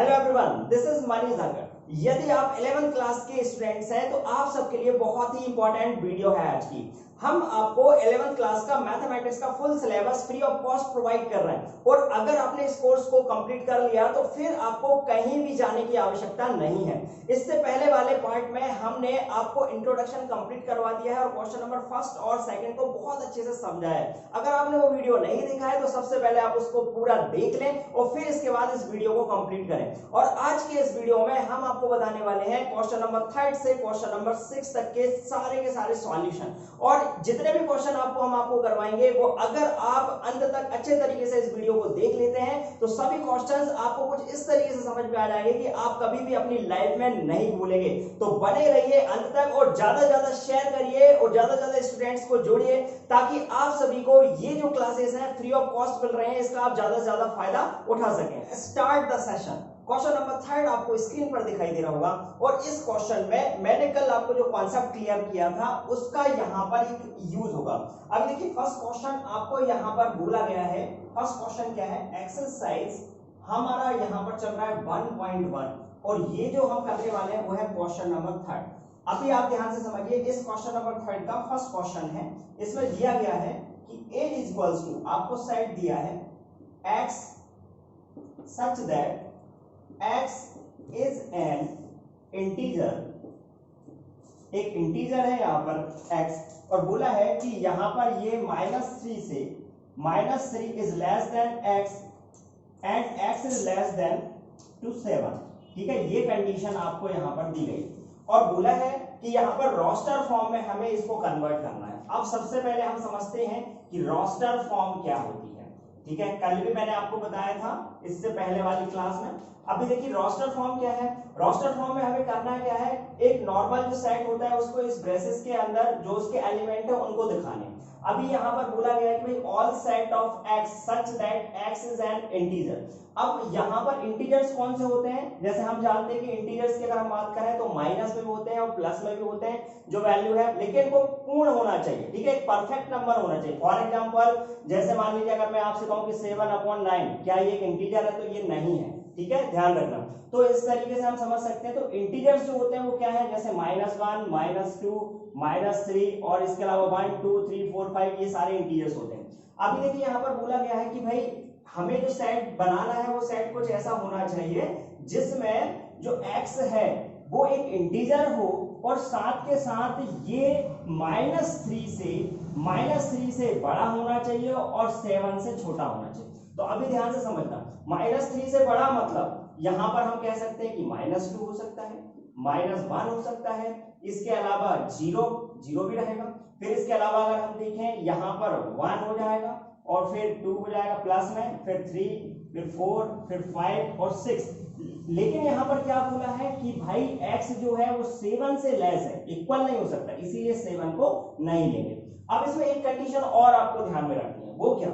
Hello everyone, this is Manish Dhakar. यदि आप 11th class के स्टूडेंट्स हैं तो आप सबके लिए बहुत ही इंपॉर्टेंट वीडियो है आज की। हम आपको 11th क्लास का मैथमेटिक्स का full syllabus free of cost provide कर रहे हैं और अगर आपने इस कोर्स को कंप्लीट कर लिया तो फिर आपको कहीं भी जाने की आवश्यकता नहीं है। इससे पहले वाले पार्ट में हमने आपको इंट्रोडक्शन कंप्लीट करवा दिया है और क्वेश्चन नंबर फर्स्ट और सेकंड को बहुत अच्छे से समझाया है। अगर आपने वो वीडियो नहीं देखा है तो सबसे पहले आप उसको पूरा देख लें और फिर इसके बाद इस वीडियो को कंप्लीट करें। और आज के इस वीडियो में हम आपको बताने वाले हैं क्वेश्चन नंबर 3 से क्वेश्चन नंबर 6 तक के सारे सॉल्यूशन। और जितने भी क्वेश्चन हम आपको करवाएंगे वो अगर आप अंत तक अच्छे तरीके से इस वीडियो को देख लेते हैं तो सभी क्वेश्चंस आपको कुछ इस तरीके से समझ में आ जाएंगे कि आप कभी भी अपनी लाइफ में नहीं भूलेंगे। तो बने रहिए अंत तक और ज्यादा ज्यादा शेयर करिए और ज्यादा ज्यादा स्टूडेंट्स को जोड़िए ताकि आप सभी को ये जो क्लासेस हैं फ्री ऑफ कॉस्ट मिल रहे हैं इसका आप ज्यादा से ज्यादा फायदा उठा सकें। Start the session. Question number 3 आपको स्क्रीन पर दिखाई दे रहा होगा और इस क्वेश्चन में मैंने कल आपको जो कॉन्सेप्ट क्लियर किया था उसका यहां पर एक यूज होगा। अब देखिए फर्स्ट क्वेश्चन आपको यहां पर बोला गया है। फर्स्ट क्वेश्चन क्या है? एक्सरसाइज हमारा यहां पर चल रहा है 1.1 और ये जो हम करने वाले हैं वो है क्वेश्चन नंबर 3। अभी आप ध्यान से समझिए, इस क्वेश्चन नंबर 3 का फर्स्ट क्वेश्चन है। इसमें दिया गया है कि a इक्वल्स टू, आपको सेट दिया है x such that x is an integer, एक इंटीजर है यहां पर x और बोला है कि यहां पर ये -3 से -3 is less than x and x is less than to 7। ठीक है, ये कंडीशन आपको यहां पर दी गई और बोला है कि यहां पर रोस्टर फॉर्म में हमें इसको कन्वर्ट करना है। अब सबसे पहले हम समझते हैं कि रोस्टर फॉर्म क्या होती है। ठीक है, कल भी मैंने आपको बताया था इससे पहले वाली क्लास में। अभी देखिए रोस्टर फॉर्म क्या है। रोस्टर फॉर्म में हमें करना क्या है, एक नॉर्मल जो सेट होता है उसको इस ब्रेसेस के अंदर जो उसके एलिमेंट है उनको दिखाने। अभी यहां पर बोला गया है कि भाई all set of x such that x is an integer. अब यहां पर इंटीजर्स कौन से होते हैं? जैसे हम जानते हैं कि इंटीजर्स की अगर हम बात करें तो माइनस में भी होते हैं और प्लस में भी होते हैं जो वैल्यू है, लेकिन वो पूर्ण होना चाहिए। ठीक है, एक परफेक्ट नंबर होना चाहिए। फॉर एग्जांपल जैसे मान लीजिए अगर मैं आपसे कहूं कि 7/9 क्या ये एक इंटीजर है? तो ये नहीं है। ठीक है, ध्यान रखना। तो इस तरीके से हम समझ सकते हैं। तो इंटीजर्स जो होते हैं वो क्या है, जैसे -1 -2 -3 और इसके अलावा 1 2 3 4 5 ये सारे इंटीजर्स होते हैं। अभी देखिए यहाँ पर बोला गया है कि भाई हमें जो सेट बनाना है वो सेट कुछ ऐसा होना चाहिए जिसमें जो x है वो एक इंटीजर हो और साथ के साथ ये -3 से बड़ा होना चाहिए और 7 से छोटा होना चाहिए। तो अभी ध्यान से समझना, -3 से बड़ा मतलब यहां पर हम कह सकते हैं कि -2 हो सकता है, -1 हो सकता है, इसके अलावा 0 भी रहेगा। फिर इसके अलावा अगर हम देखें यहाँ पर 1 हो जाएगा और फिर 2 हो जाएगा प्लस में, फिर 3, फिर 4, फिर 5 और 6। लेकिन यहाँ पर क्या बोला है कि भाई x जो है वो 7 से लेस है, इक्वल नहीं हो सकता, इसीलिए 7 को नहीं लेंगे। अब इसमें एक कंडीशन और आपको ध्यान में रखनी है, वो क्या?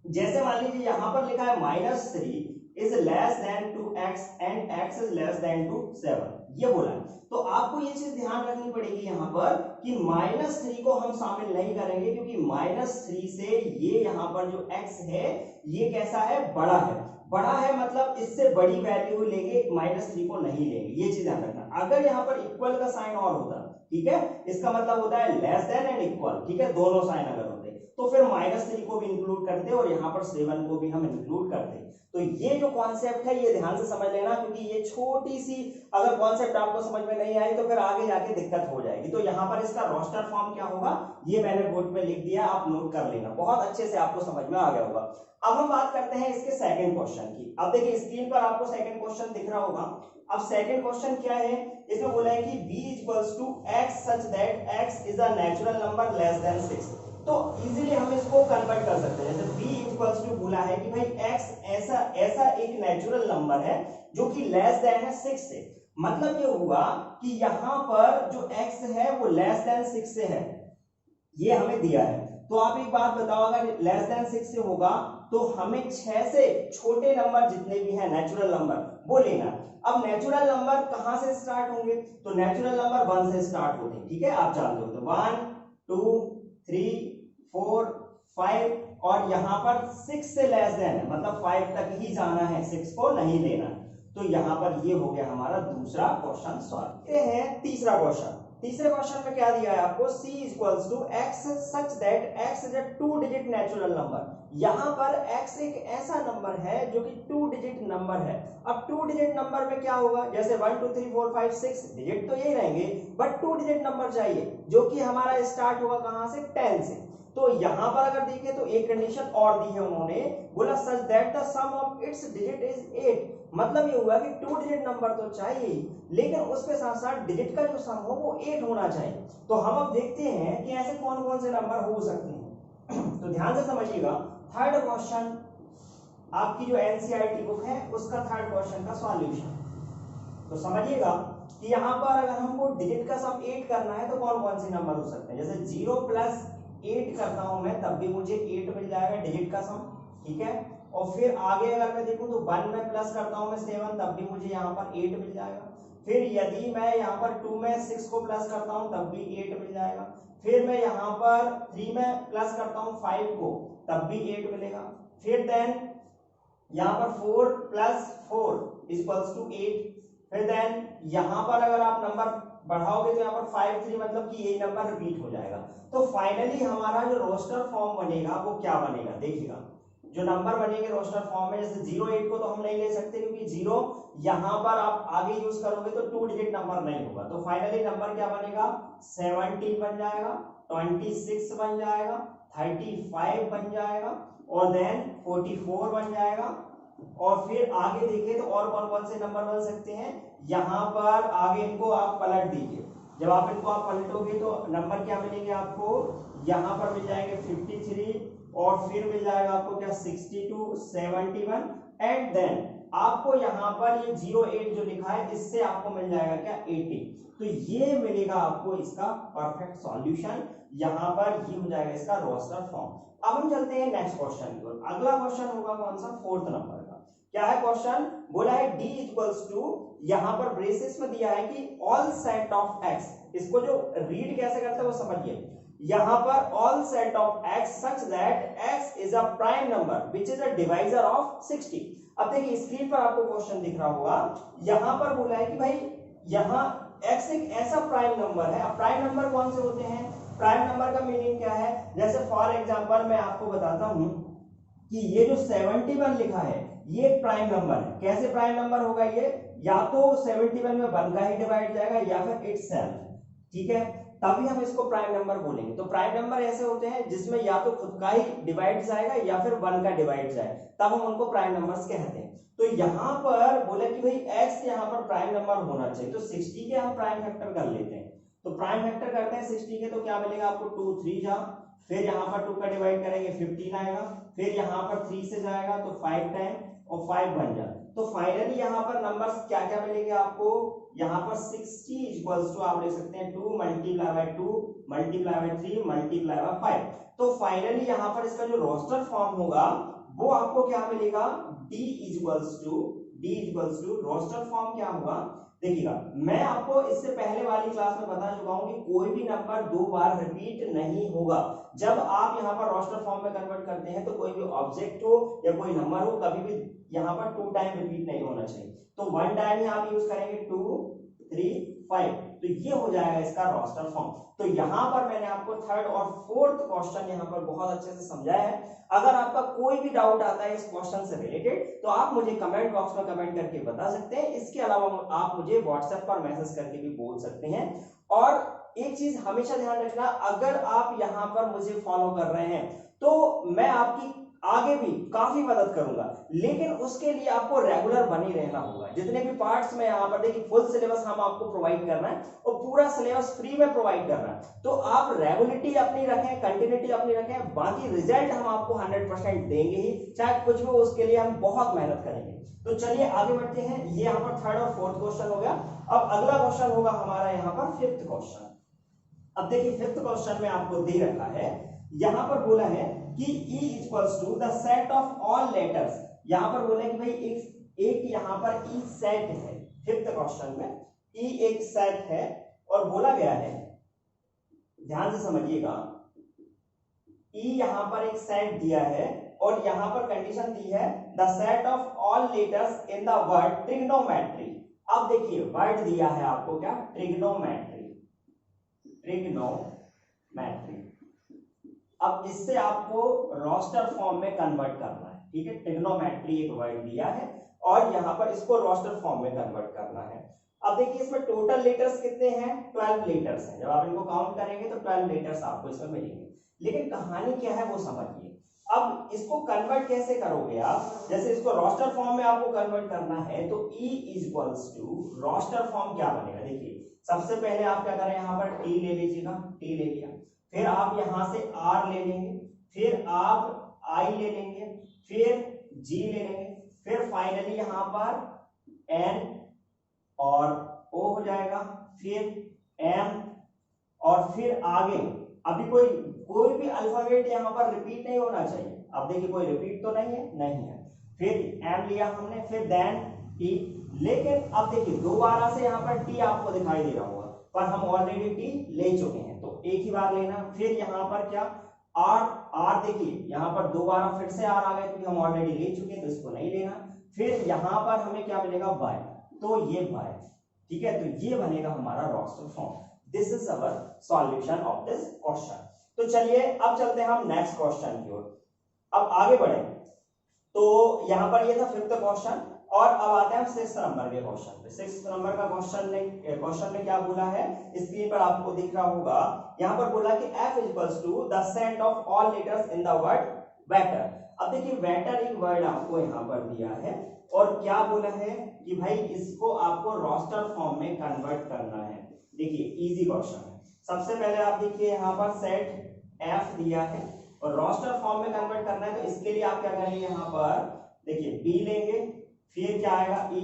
जैसे मान लीजिए यहां पर लिखा है -3 is less than to x and x is less than to 7, ये बोला है। तो आपको ये चीज ध्यान रखनी पड़ेगी यहाँ पर कि -3 को हम शामिल नहीं करेंगे क्योंकि -3 से ये यहाँ पर जो x है ये कैसा है, बड़ा है। बड़ा है मतलब इससे बड़ी वैल्यू लेंगे, -3 को नहीं लेंगे, ये चीज ध्यान रखना। अगर यहाँ पर इक्वल का साइन और होता, ठीक है, इसका मतलब होता है लेस देन एंड इक्वल। ठीक है, दोनों साइन अगर होते तो फिर -3 को भी इंक्लूड करते और यहाँ पर 7 को भी हम इंक्लूड करते। तो ये जो कॉन्सेप्ट है ये ध्यान से समझ लेना, क्योंकि ये छोटी सी अगर कॉन्सेप्ट आपको समझ में नहीं आई तो फिर आगे जाके दिक्कत हो जाएगी। तो यहाँ पर इसका रोस्टर फॉर्म क्या होगा ये मैंने बोर्ड पे लिख दिया, आप नोट कर लेना, बहुत अच्छे से आपको समझ में आ गया होगा। अब हम बात करते हैं इसके सेकंड क्वेश्चन की। अब देखिए स्क्रीन पर आपको सेकंड क्वेश्चन दिख रहा होगा। अब सेकंड क्वेश्चन क्या है, इसमें बोला है कि b equals to x such that x is a natural number less than 6। तो इजीली हम इसको कन्वर्ट कर सकते हैं। जैसे b इक्वल्स टू बोला है कि भाई x ऐसा एक नेचुरल नंबर है जो कि लेस देन है 6 से। मतलब ये हुआ कि यहां पर जो x है वो लेस देन 6 से है, ये हमें दिया है। तो आप एक बात बताओ, अगर लेस देन 6 से होगा तो हमें 6 से छोटे नंबर जितने भी हैं नेचुरल नंबर वो लेना। अब नेचुरल नंबर कहां से स्टार्ट होंगे? तो नेचुरल नंबर 1 से स्टार्ट होते हैं। ठीक है, आप जानते हो। तो 1 2 3 4 5 और यहां पर 6 से लेस देन है, मतलब 5 तक ही जाना है, 6 को नहीं लेना। तो यहाँ पर ये हो गया हमारा दूसरा क्वेश्चन सॉल्व। ये है तीसरा क्वेश्चन। तीसरे क्वेश्चन में क्या दिया है आपको, c equals to x such that x is a 2 digit natural number. यहाँ पर x एक ऐसा नंबर है जो कि 2 डिजिट नंबर है। अब 2 डिजिट नंबर में क्या होगा, जैसे 1 2 3 4 5 6 डिजिट तो यही रहेंगे, बट 2 डिजिट नंबर चाहिए जो कि हमारा स्टार्ट होगा कहां से, 10 से। तो यहां पर अगर देखें तो एक कंडीशन और दी है उन्होंने, बोला such that the sum of its digit is 8। मतलब ये हुआ कि 2 डिजिट नंबर तो चाहिए, लेकिन उसके साथ साथ डिजिट का जो सम हो वो 8 होना चाहिए। तो हम अब देखते हैं कि ऐसे कौन कौन से नंबर हो सकते हैं। तो ध्यान से समझिएगा, थर्ड क्वेश्चन आपकी जो एनसीईआरटी बुक है उसका थर्ड क्वेश्चन का सॉल्यूशन। तो समझिएगा कि यहाँ पर अगर हमको डिजिट का सम 8 करना है तो कौन कौन से नंबर हो सकते हैं। जैसे 0 प्लस 8 करता हूं मैं तब भी मुझे 8 मिल जाएगा डिजिट का सम, ठीक है। और फिर आगे अगर मैं देखूं तो 1 में प्लस करता हूं मैं 7 तब भी मुझे यहाँ पर 8 मिल जाएगा। फिर यदि मैं यहाँ पर 2 में 6 को प्लस करता हूं तब भी 8 मिल जाएगा। फिर मैं यहाँ पर 3 में प्लस करता हूं 5 को तब भी 8 मिलेगा। फिर देन यहाँ पर 4 प्लस 4 इक्वल्स टू 8। फिर देन यहाँ पर अगर आप नंबर बढ़ाओगे तो यहाँ पर 5 3 मतलब कि यही नंबर रिपीट हो जाएगा। तो फाइनली हमारा जो रोस्टर फॉर्म बनेगा वो क्या बनेगा, देखिएगा जो नंबर बनेंगे रोस्टर फॉर्म में, जैसे 0 8 को तो हम नहीं ले सकते क्योंकि 0 यहाँ पर आप आगे यूज करोगे तो 2 डिजिट नंबर नहीं होगा। तो फाइनली नंबर क्या बनेगा, 17 बन जाएगा, 26 बन जाएगा, 35 बन जाएगा और देन 44 बन जाएगा। और फिर आगे देखें तो और कौन कौन से नंबर बन सकते हैं, यहाँ पर आगे इनको आप पलट दीजिए। जब आप इनको आप पलटोगे तो नंबर क्या मिलेंगे आपको, यहाँ पर मिल जाएंगे 53 और फिर मिल जाएगा आपको क्या 62 71 एंड देन आपको यहाँ पर ये 08 जो लिखा है इससे आपको मिल जाएगा क्या 80। तो ये मिलेगा आपको इसका परफेक्ट सॉल्यूशन, यहाँ पर ये हो जाएगा इसका रोस्टर फॉर्म। अब हम चलते हैं नेक्स्ट क्वेश्चन की ओर। अगला क्वेश्चन होगा कौन सा, फोर्थ नंबर का। क्या है क्वेश्चन, बोला है d इक्वल्स टू, यहाँ पर ब्रेसेस में दिया है कि ऑल सेट ऑफ x। इसको जो रीड कैसे करते हैं वो समझिए। यहाँ पर all set of x such that x is a prime number which is a divisor of 60। अब देखिए स्क्रीन पर आपको क्वेश्चन दिख रहा होगा, यहाँ पर बोला है कि भाई यहाँ x एक ऐसा प्राइम नंबर है। अब प्राइम नंबर कौन से होते हैं, प्राइम नंबर का मीनिंग क्या है, जैसे फॉर एग्जांपल मैं आपको बताता हूं कि ये जो 71 लिखा है ये एक प्राइम नंबर है। कैसे प्राइम नंबर होगा ये, या तो 71 में 1 का ही डिवाइड जाएगा या फिर इटसेल्फ, ठीक है, तभी हम इसको प्राइम नंबर बोलेंगे। तो प्राइम नंबर ऐसे होते हैं जिसमें या तो खुद का ही डिवाइड जाएगा या फिर 1 का डिवाइड जाए, तब हम उनको प्राइम नंबर्स कहते हैं। तो यहाँ पर बोला कि भाई x यहाँ पर प्राइम नंबर होना चाहिए, तो 60 के हम प्राइम फैक्टर कर लेते हैं। तो प्राइम फैक्टर करते हैं 60 के, तो क्या मिलेगा आपको 2 3 जा, फिर यहाँ पर 2 का डिवाइड करेंगे 15 आएगा, फिर यहाँ पर 3 से जाएगा तो 5 टाइम और 5 बन जाए। तो फाइनली यहाँ पर नंबर्स क्या क्या मिलेंगे आपको, यहाँ पर 60 इक्वल्स टू आप ले सकते हैं 2 multiply by 2 multiply by 3 multiply by 5। तो फाइनली यहाँ पर इसका जो रोस्टर फॉर्म होगा वो आपको क्या मिलेगा, d equals to roster form क्या होगा। देखिएगा मैं आपको इससे पहले वाली क्लास में बता चुका हूं कि कोई भी नंबर 2 बार रिपीट नहीं होगा। जब आप यहाँ पर रोस्टर फॉर्म में कन्वर्ट करते हैं तो कोई भी ऑब्जेक्ट हो या कोई नंबर हो कभी भी यहाँ पर 2 टाइम रिपीट नहीं होना चाहिए। तो 1 टाइम ही आप यूज करेंगे 2 3 5, तो ये हो जाएगा इसका रोस्टर फॉर्म। तो यहाँ पर मैंने आपको थर्ड और फोर्थ क्वेश्चन यहाँ पर बहुत अच्छे से समझाया है। अगर आपका कोई भी डाउट आता है इस क्वेश्चन से रिलेटेड तो आप मुझे कमेंट बॉक्स में कमेंट करके बता सकते हैं। इसके अलावा आप मुझे व्हाट्सएप पर मैसेज करके भी बोल सकते हैं। और एक चीज हमेशा ध्यान रखना, अगर आप यहाँ पर मुझे फॉलो कर रहे हैं तो मैं आपकी आगे भी काफी मदद करूंगा, लेकिन उसके लिए आपको रेगुलर बने रहना होगा। जितने भी पार्ट्स में यहाँ पर देखिए फुल सिलेबस हम आपको प्रोवाइड कर रहे हैं और पूरा सिलेबस फ्री में प्रोवाइड कर रहे हैं। तो आप रेगुलरिटी अपनी रखें, कंटिन्यूटी अपनी रखें, बाकी रिजल्ट हम आपको 100% देंगे ही, चाहे कुछ भी हो उसके लिए हम बहुत मेहनत करेंगे। तो चलिए आगे बढ़ते हैं। ये यहाँ पर थर्ड और फोर्थ क्वेश्चन हो गया। अब अगला क्वेश्चन होगा हमारा यहाँ पर फिफ्थ क्वेश्चन। अब देखिए फिफ्थ क्वेश्चन में आपको दे रखा है, यहाँ पर बोला है कि E equals to the set of all letters. यहाँ पर बोला है कि भाई एक यहाँ पर E सेट है। फिफ्थ क्वेश्चन में E एक सेट है और बोला गया है, ध्यान से समझिएगा, E यहाँ पर एक सेट दिया है और यहाँ पर कंडीशन दी है the set of all letters in the word trigonometry. अब देखिए वर्ड दिया है आपको क्या, ट्रिग्नोमेट्री, ट्रिग्नोमेट्री। अब इससे आपको रोस्टर फॉर्म में कन्वर्ट करना है, ठीक है। ट्रिग्नोमेट्री एक वर्ड दिया है और यहाँ पर इसको रोस्टर फॉर्म में कन्वर्ट करना है। अब देखिए इसमें टोटल लेटर्स कितने हैं, 12 लेटर्स हैं। जब आप इनको काउंट करेंगे तो 12 लेटर्स आपको इसमें मिलेंगे। लेकिन कहानी क्या है वो समझिए। अब इसको कन्वर्ट कैसे करोगे आप, जैसे इसको रोस्टर फॉर्म में आपको कन्वर्ट करना है तो E equals to roster form क्या बनेगा। देखिए सबसे पहले आप क्या करें, यहाँ पर T ले लीजिएगा, T ले लिया, फिर आप यहाँ से R ले लेंगे, फिर आप I ले लेंगे, फिर G ले लेंगे, फिर फाइनली यहाँ पर N और O हो जाएगा, फिर M और फिर आगे अभी कोई भी अल्फाबेट यहाँ पर रिपीट नहीं होना चाहिए। अब देखिए कोई रिपीट तो नहीं है, नहीं है। फिर M लिया हमने, फिर देन T। लेकिन अब देखिए दोबारा से यहाँ पर T आपको दिखाई दे रहा होगा, पर हम ऑलरेडी T ले चुके हैं तो एक ही बार लेना। फिर यहाँ पर क्या R देखिए यहाँ पर दोबारा फिर से R आ गया क्योंकि हम ऑलरेडी ले चुके हैं तो इसको नहीं लेना। फिर यहाँ पर हमें क्या मिलेगा, बाय, तो ये बाय, ठीक है। तो ये बनेगा हमारा roster form. This is our solution of this question. तो चलिए अब चलते हैं हम नेक्स्ट क्वेश्चन की ओर। अब आगे बढ़े तो यहाँ पर ये था 5th क्वेश्चन और अब आते हैं 6th नंबर के क्वेश्चन पे। 6th नंबर का क्वेश्चन में क्या बोला है, स्क्रीन पर आपको दिख रहा होगा। यहाँ पर बोला कि F equals to the set of all letters in the word vector. अब देखिए वेक्टर एक वर्ड आपको यहाँ पर दिया है और क्या बोला है कि भाई इसको आपको रोस्टर फॉर्म में कन्वर्ट करना है। देखिए इजी क्वेश्चन है। सबसे पहले आप देखिए यहाँ पर सेट F दिया है और रोस्टर फॉर्म में कन्वर्ट करना है तो इसके लिए आप क्या करेंगे, यहाँ पर देखिए B लेंगे, फिर क्या आएगा E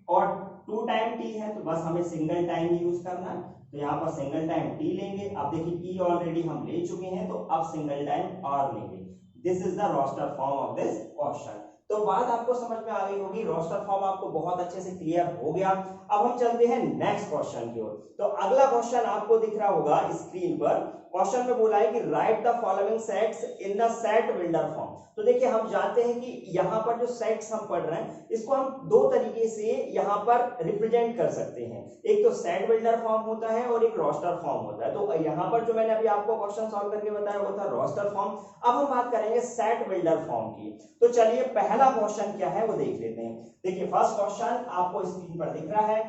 और 2 टाइम T है तो बस हमें सिंगल टाइम यूज करना है तो यहाँ पर सिंगल टाइम T लेंगे। अब देखिए E ऑलरेडी हम ले चुके हैं तो अब सिंगल टाइम R लेंगे। This is the roster form of this question. तो बात आपको समझ में आ गई होगी, रोस्टर फॉर्म आपको बहुत अच्छे से क्लियर हो गया। अब हम चलते हैं नेक्स्ट क्वेश्चन की ओर। तो अगला क्वेश्चन आपको दिख रहा होगा स्क्रीन पर। क्वेश्चन में बोला है कि right the following sets in the set builder form. तो देखिए हम जानते हैं कि यहाँ पर जो सेट्स हम पढ़ रहे हैं इसको हम 2 तरीके से यहाँ पर रिप्रेजेंट कर सकते हैं। एक तो सेट बिल्डर फॉर्म होता है और एक रोस्टर फॉर्म होता है। तो यहाँ पर जो मैंने अभी आपको क्वेश्चन सॉल्व करके बताया वो था रोस्टर फॉर्म। अब हम बात करेंगे सेट बिल्डर फॉर्म की। तो चलिए पहला क्वेश्चन क्या है वो देख लेते हैं। देखिए फर्स्ट क्वेश्चन आपको स्क्रीन पर दिख रहा है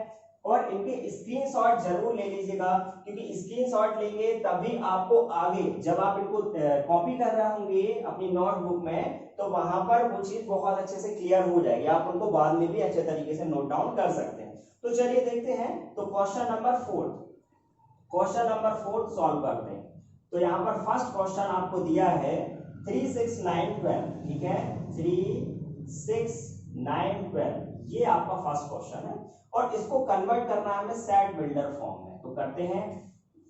और इनके स्क्रीनशॉट जरूर ले लीजिएगा क्योंकि स्क्रीनशॉट लेंगे तभी आपको आगे जब आप इनको कॉपी कर रहे होंगे अपनी नोटबुक में तो वहां पर वो चीज बहुत अच्छे से क्लियर हो जाएगी। आप उनको बाद में भी अच्छे तरीके से नोट डाउन कर सकते हैं। तो चलिए देखते हैं। तो क्वेश्चन नंबर 4 सॉल्व करते हैं। तो यहाँ पर फर्स्ट क्वेश्चन आपको दिया है 3 6 9 12, ठीक है। 3 6 9 12 ये आपका फर्स्ट क्वेश्चन है और इसको कन्वर्ट करना है हमें सेट बिल्डर फॉर्म में। तो करते हैं।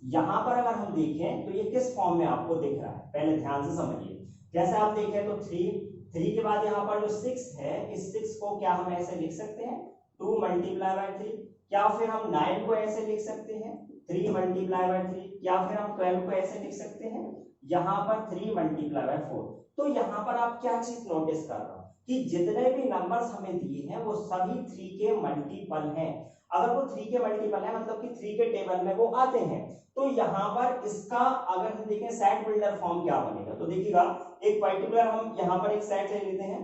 यहां पर अगर हम देखें तो ये किस फॉर्म में आपको दिख रहा है, पहले ध्यान से समझिए। जैसे आप देखें तो 3 के बाद यहाँ पर जो 6 है, इस 6 को क्या हम ऐसे लिख सकते हैं 2 मल्टीप्लाई बाय 3, या फिर हम 9 को ऐसे लिख सकते हैं 3 मल्टीप्लाई बाय 3, या फिर हम 12 को ऐसे लिख सकते हैं यहाँ पर 3 मल्टीप्लाई बाय 4। तो यहाँ पर आप क्या चीज नोटिस कर रहे हो कि जितने भी नंबर्स हमें दिए हैं वो सभी 3 के मल्टीपल हैं। अगर वो 3 के मल्टीपल है मतलब कि 3 के टेबल में वो आते हैं। तो यहाँ पर इसका अगर हम देखें सेट बिल्डर फॉर्म क्या बनेगा तो देखिएगा एक पर्टिकुलर हम यहाँ पर एक सेट ले लेते हैं।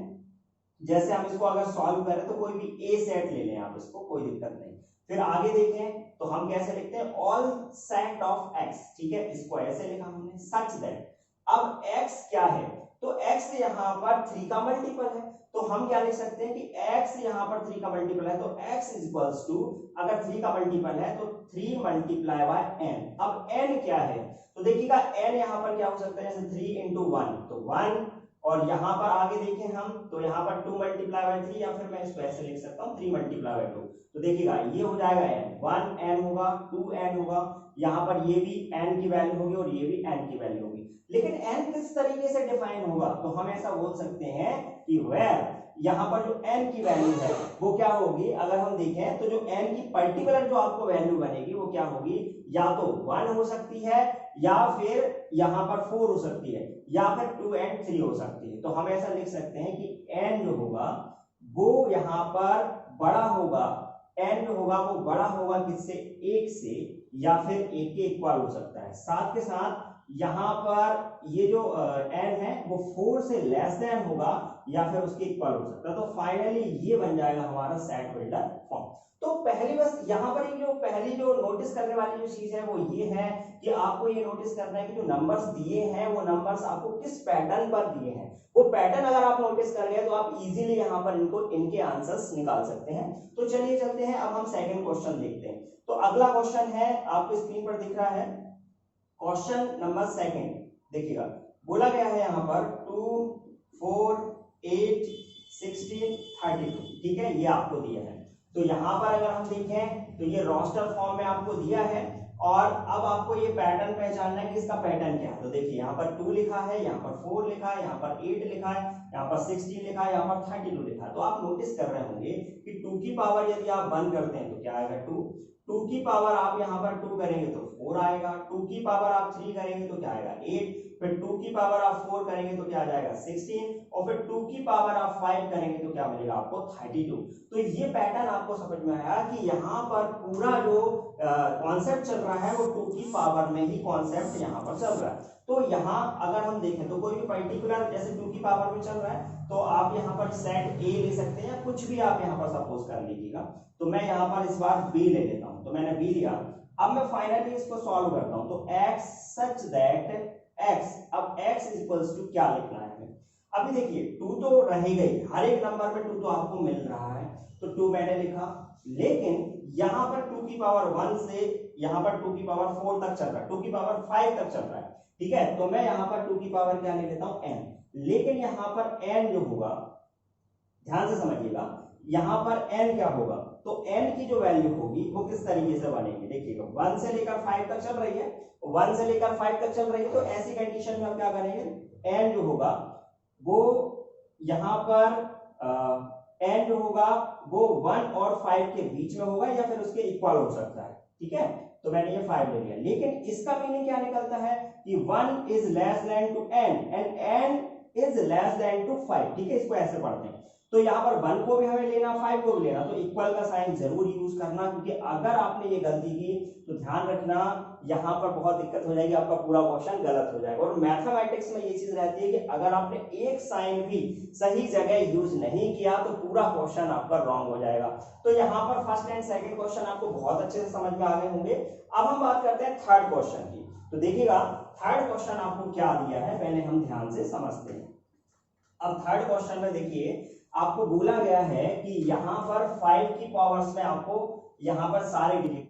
जैसे हम इसको अगर सॉल्व करें तो कोई भी ए सेट ले लें आप, इसको कोई दिक्कत नहीं। फिर आगे देखें तो हम कैसे लिखते हैं ऑल सेट ऑफ एक्स, ठीक है। इसको ऐसे लिखा हमने सच दैट। अब एक्स क्या है तो x यहाँ पर 3 का मल्टीपल है तो हम क्या लिख सकते हैं कि x यहाँ पर 3 का मल्टीपल है तो x इक्वल्स टू अगर 3 का मल्टीपल है तो 3 मल्टीप्लाई बाय n। अब n क्या है तो देखिएगा n यहाँ पर क्या हो सकता है जैसे 3 इंटू 1 तो 1 और यहाँ पर आगे देखें हम तो यहाँ पर 2 मल्टीप्लाई बाय 3 या फिर मैं इसको ऐसे लिख सकता हूँ 3 मल्टीप्लाई बाय 2। तो देखिएगा ये हो जाएगा n, 1n होगा 2n होगा, यहाँ पर ये भी n की वैल्यू होगी और ये भी n की वैल्यू होगी। लेकिन n किस तरीके से डिफाइन होगा तो हम ऐसा बोल सकते हैं कि वेयर यहाँ पर जो n की वैल्यू है वो क्या होगी, अगर हम देखें तो जो n की पर्टिकुलर जो आपको वैल्यू बनेगी वो क्या होगी, या तो 1 हो सकती है, या फिर यहाँ पर 4 हो सकती है, या फिर 2 and 3 हो सकती है। तो हम ऐसा लिख सकते हैं कि n जो होगा वो यहाँ पर बड़ा होगा, n जो होगा वो बड़ा होगा किससे, 1 से, या फिर 1 के इक्वल हो सकता है। साथ के साथ यहाँ पर ये जो n है वो 4 से लेस देन होगा या फिर उसके इक्वल हो सकता है। तो फाइनली ये बन जाएगा हमारा सेट बिल्डर फॉर्म। तो पहली बस यहाँ पर जो पहली जो नोटिस करने वाली जो चीज है वो ये है कि आपको ये नोटिस करना है कि जो नंबर्स दिए हैं वो नंबर्स आपको किस पैटर्न पर दिए हैं। वो पैटर्न अगर आप नोटिस कर गए तो आप इजीली यहाँ पर इनके आंसर्स निकाल सकते हैं। तो चलिए चलते हैं, अब हम सेकंड क्वेश्चन देखते हैं। तो अगला क्वेश्चन है, आपको स्क्रीन पर दिख रहा है क्वेश्चन नंबर सेकंड, देखिएगा बोला गया है यहाँ पर 2 4 8 16 32, ठीक है, ये आपको दिया है। तो यहाँ पर अगर हम देखें तो ये रोस्टर फॉर्म में आपको दिया है, और अब आपको ये पैटर्न पहचानना है कि इसका पैटर्न क्या है। तो देखिए यहाँ पर 2 लिखा है, यहाँ पर 4 लिखा है, यहाँ पर 8 लिखा है, यहाँ पर 16 लिखा है, यहाँ पर 32 लिखा है। तो आप नोटिस कर रहे होंगे कि 2 की पावर यदि आप 1 करते हैं तो क्या आएगा 2, 2 की पावर आप यहाँ पर 2 करेंगे तो 4 आएगा, 2 की पावर आप 3 करेंगे तो क्या आएगा 8, फिर 2 की पावर आप 4 करेंगे तो क्या आ जाएगा 16, और फिर 2 की पावर आप 5 करेंगे तो क्या मिलेगा आपको 32। तो ये पैटर्न आपको समझ में आया कि यहाँ पर पूरा जो कॉन्सेप्ट चल रहा है वो 2 की पावर में ही कॉन्सेप्ट यहाँ पर चल रहा है। तो यहाँ अगर हम देखें तो कोई भी पर्टिकुलर जैसे 2 की पावर में चल रहा है तो आप यहाँ पर सेट ए ले सकते हैं, या कुछ भी आप यहाँ पर सपोज कर लीजिएगा। तो मैं यहाँ पर इस बार बी ले लेता हूँ, तो मैंने बी लिया। अब मैं फाइनली इसको सॉल्व करता हूँ। तो x सच दैट x, अब x इक्वल्स टू क्या लिखना है हमें। अभी देखिए 2 तो रह गई, हर एक नंबर में 2 तो आपको मिल रहा है, तो 2 मैंने लिखा, लेकिन यहाँ पर 2 की पावर 1 से यहाँ पर 2 की पावर 4 तक चल रहा है, 2 की पावर 5 तक चल रहा है, ठीक है। तो मैं यहाँ पर 2 की पावर क्या ले लेता हूँ n, लेकिन यहाँ पर n जो होगा, ध्यान से समझिएगा, यहाँ पर n क्या होगा, तो n की जो वैल्यू होगी वो किस तरीके से बनेगी, देखिएगा 1 से लेकर 5 तक चल रही है, 1 से लेकर 5 तक चल रही है। तो ऐसी कंडीशन में हम क्या करेंगे, n जो होगा वो यहाँ पर n जो होगा वो 1 और 5 के बीच में होगा, या फिर उसके इक्वल हो सकता है, ठीक है। तो मैंने ये 5 ले लिया, लेकिन इसका मीनिंग क्या निकलता है कि 1 is less than two n and n is less than two 5, ठीक है। इसको ऐसे पढ़ते हैं, तो यहाँ पर 1 को भी हमें लेना, 5 को भी लेना, तो इक्वल का साइन जरूर यूज करना, क्योंकि अगर आपने ये गलती की तो ध्यान रखना यहाँ पर बहुत दिक्कत हो जाएगी, आपका पूरा क्वेश्चन गलत हो जाएगा। और मैथमेटिक्स में ये चीज रहती है कि अगर आपने एक साइन भी सही जगह यूज नहीं किया तो पूरा क्वेश्चन आपका रॉन्ग हो जाएगा। तो यहाँ पर फर्स्ट एंड सेकंड क्वेश्चन आपको बहुत अच्छे से समझ में आ गए होंगे। अब हम बात करते हैं थर्ड क्वेश्चन की। तो देखिएगा थर्ड क्वेश्चन आपको क्या दिया है, पहले हम ध्यान से समझते हैं। अब थर्ड क्वेश्चन में देखिए आपको बोला गया है कि यहाँ पर 5 की पावर्स में आपको यहाँ पर सारे डिजिट।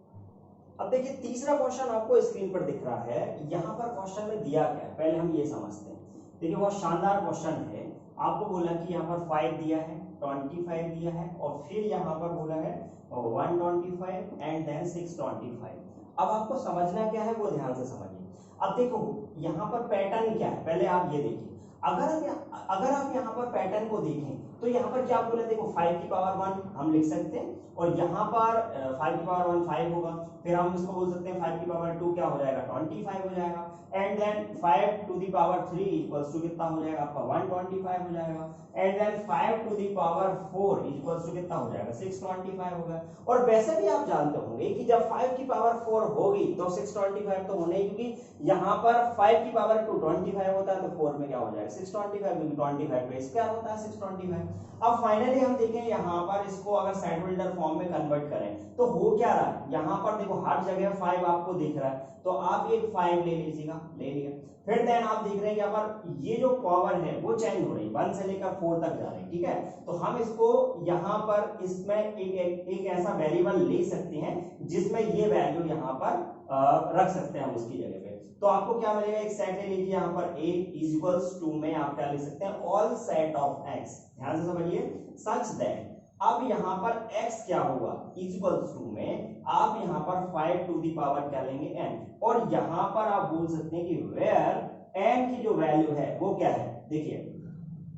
अब देखिए तीसरा क्वेश्चन आपको स्क्रीन पर दिख रहा है, यहाँ पर क्वेश्चन में दिया गया है, पहले हम ये समझते हैं। देखिए बहुत शानदार क्वेश्चन है, आपको बोला कि यहाँ पर 5 दिया है, 25 दिया है, और फिर यहाँ पर बोला है 125 एंड देन 625। अब आपको समझना क्या है वो ध्यान से समझिए। अब देखो यहाँ पर पैटर्न क्या है, पहले आप ये देखिए। अगर आप यहाँ पर पैटर्न को देखें तो यहाँ पर क्या बोला, देखो 5 की पावर 1 हम लिख सकते हैं, और यहाँ पर 5 की पावर 1 5 होगा, फिर हम इसको बोल सकते हैं 5 की पावर 2 क्या हो जाएगा 25 हो जाएगा, and then 5 to the power 3 equals to कितना हो जाएगा आपका 125 हो जाएगा, and then 5 to the power 4 equals to कितना हो जाएगा 625 होगा। और वैसे भी आप जानते होंगे कि जब 5 की पावर 4 होगी तो 625 तो होना ही, क्योंकि यहाँ पर 5 की पावर 2 25 होता है, तो 4 में क्या हो जाएगा 625, क्योंकि 25 पे स्क्वायर होता है 625। अब फाइनली हम देखें यहाँ पर इसको अगर सेट बिल्डर फॉर्म में कन्वर्ट करें तो हो क्या रहा है, यहाँ पर देखो हर जगह 5 आपको दिख रहा है, तो आप एक 5 ले लीजिएगा, ले लिया। फिर देन आप देख रहे हैं यहाँ पर ये जो पावर है वो चेंज हो रही है, 1 से लेकर 4 तक जा रही है, ठीक है। तो हम इसको यहाँ पर इसमें एक ऐसा वेरिएबल ले सकते हैं जिसमें ये वैल्यू यहाँ पर रख सकते हैं हम उसकी जगह पे। तो आपको क्या मिलेगा, एक सेट ले लीजिए, यहाँ पर a इज इक्वल्स टू में आप क्या लिख सकते हैं ऑल सेट ऑफ x, ध्यान से समझिए, सच दैट अब यहाँ पर x क्या होगा इज इक्वल्स टू में आप यहाँ पर 5 टू दी पावर क्या लेंगे n, और यहाँ पर आप बोल सकते हैं कि वेयर n की जो वैल्यू है वो क्या है, देखिए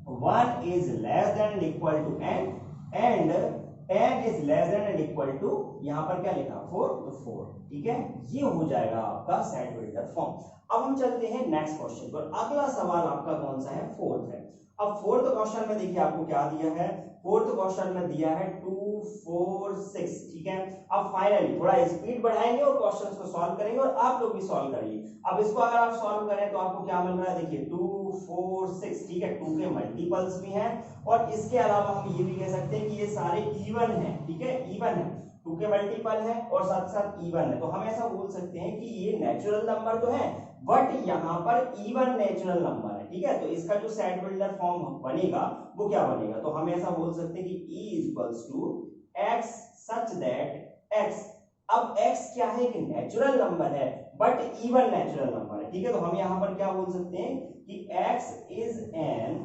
1 is less than and equal to n and n is less than and equal to, यहां पर क्या लिखा 4, तो 4, ठीक है, ये हो जाएगा आपका सेट बिल्डर फॉर्म। अब हम चलते हैं नेक्स्ट क्वेश्चन पर। अगला सवाल आपका कौन सा है, फोर्थ है। अब फोर्थ क्वेश्चन में देखिए आपको क्या दिया है, फोर्थ क्वेश्चन में दिया है 2 4 6, ठीक है। अब फाइनली थोड़ा स्पीड बढ़ाएंगे और क्वेश्चंस को सॉल्व करेंगे और आप लोग भी सॉल्व करिए। अब इसको अगर आप सॉल्व करें तो आपको क्या मिल रहा है, देखिए 2 4 6, ठीक है, 2 के मल्टीपल्स भी हैं और इसके अलावा हम ये भी कह सकते हैं कि ये सारे इवन हैं, ठीक है, इवन है, 2 के मल्टीपल है और साथ साथ इवन है। तो हम ऐसा बोल सकते हैं कि ये नेचुरल नंबर तो है बट यहाँ पर इवन नेचुरल नंबर है, ठीक है। तो इसका जो सेट बिल्डर फॉर्म बनेगा वो क्या बनेगा, तो हम ऐसा बोल सकते हैं कि E equals to x such that x, अब x क्या है, कि नेचुरल नंबर है बट इवन नेचुरल नंबर है, ठीक है। तो हम यहाँ पर क्या बोल सकते हैं कि x is an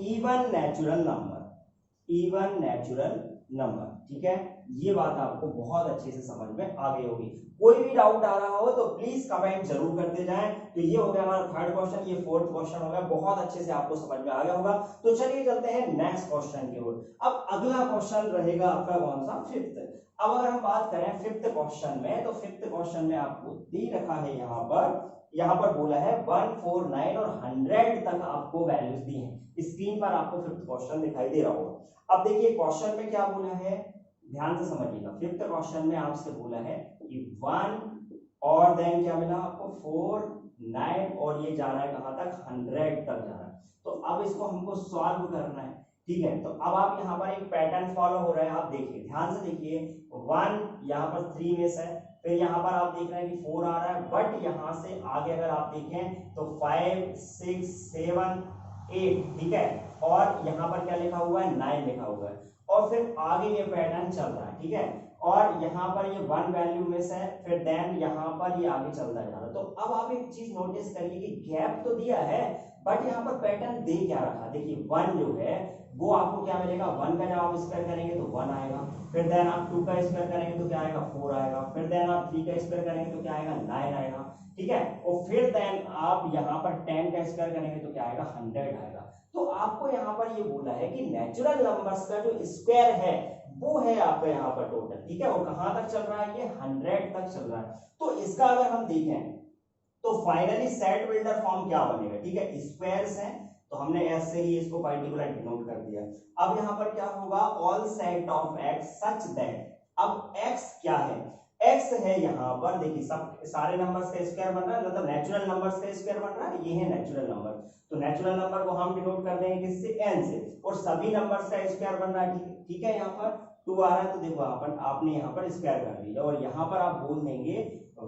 even natural number, even natural number, ठीक है। ये बात आपको बहुत अच्छे से समझ में आ गई होगी। कोई भी डाउट आ रहा हो तो प्लीज कमेंट जरूर करते जाएं। तो ये हो गया हमारा थर्ड क्वेश्चन, ये फोर्थ क्वेश्चन हो गया, बहुत अच्छे से आपको समझ में आ गया होगा। तो चलिए चलते हैं नेक्स्ट क्वेश्चन की ओर। अब अगला क्वेश्चन रहेगा आपका कौन सा, फिफ्थ। अब अगर हम बात करें फिफ्थ क्वेश्चन में, तो फिफ्थ क्वेश्चन में आपको दे रखा है यहाँ पर बोला है 149 और 100 तक आपको वैल्यूज दी हैं। स्क्रीन पर आपको फिफ्थ क्वेश्चन दिखाई दे रहा होगा। अब देखिए क्वेश्चन में क्या बोला है, ध्यान से समझिएगा। फिफ्थ क्वेश्चन में आपसे बोला है कि 1 और देन क्या मिला आपको 4 9 और ये जा रहा है कहां तक, 100 तक जा रहा है। तो अब इसको हमको सॉल्व करना है, ठीक है। तो अब आप यहाँ पर एक पैटर्न फॉलो हो रहा है, आप देखिए ध्यान से देखिए। 1 यहाँ पर 3 में से, फिर यहाँ पर आप देख रहे हैं कि 4 आ रहा है बट यहाँ से आगे अगर आप देखें तो 5 6 7 8, ठीक है, और यहाँ पर क्या लिखा हुआ है 9 लिखा हुआ है और फिर आगे ये पैटर्न चल रहा है, ठीक है। और यहाँ पर ये 1 वैल्यू में से फिर देन यहाँ पर ये आगे चलता जा रहा है। तो अब आप एक चीज नोटिस करिए कि गैप तो दिया है बट यहाँ पर पैटर्न दे क्या रखा, देखिए 1 जो है वो आपको क्या मिलेगा, 1 का जब आप स्क्वायर करेंगे तो 1 आएगा, फिर देन आप 2 का स्क्वायर करेंगे तो क्या आएगा 4 आएगा, फिर देन आप 3 का स्क्वायर करेंगे तो क्या आएगा 9 आएगा, ठीक है, और फिर देन आप यहाँ पर 10 का स्क्वायर करेंगे तो क्या आएगा 100 आएगा। तो आपको यहाँ पर ये बोला है कि नेचुरल नंबर्स का जो स्क्वायर है वो है आपका यहाँ पर टोटल, ठीक है, और कहां तक चल रहा है, ये 100 तक चल रहा है। तो इसका अगर हम देखें तो फाइनली सेट बिल्डर फॉर्म क्या बनेगा, ठीक है, स्क्वायर्स हैं तो हमने एस से ही इसको पर्टिकुलर डिनोट कर दिया। अब यहाँ पर क्या होगा, all set of x such that, अब एक्स क्या है, एक्स है यहाँ पर देखिए सब सारे नंबर्स का स्क्वायर बन रहा है, मतलब नेचुरल नंबर्स का स्क्वायर बन रहा है, ये है नेचुरल नंबर। तो नेचुरल नंबर को हम डिनोट कर देंगे किससे, एन से, और सभी नंबर्स का स्क्वायर बन रहा है, ठीक है। यहाँ पर 2 आ रहा है तो देखो आपने यहाँ पर स्क्वायर कर दिया और यहाँ पर आप बोल देंगे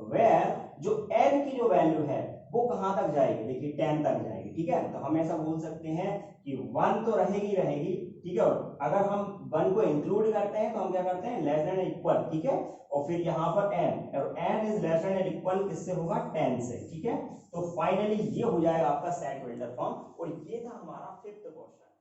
वेयर जो n की जो वैल्यू है वो कहां तक जाएगी, देखिए 10 तक जाएगी, ठीक है। तो हम ऐसा बोल सकते हैं कि 1 तो रहेगी, ठीक है, और अगर हम 1 को इंक्लूड करते हैं तो हम क्या करते हैं लेस देन इक्वल, ठीक है, और फिर यहाँ पर n, और n is less than equal किससे होगा 10 से, ठीक है। तो फाइनली ये हो जाएगा आपका सेट बिल्डर फॉर्म और ये था हमारा फिफ्थ क्वेश्चन।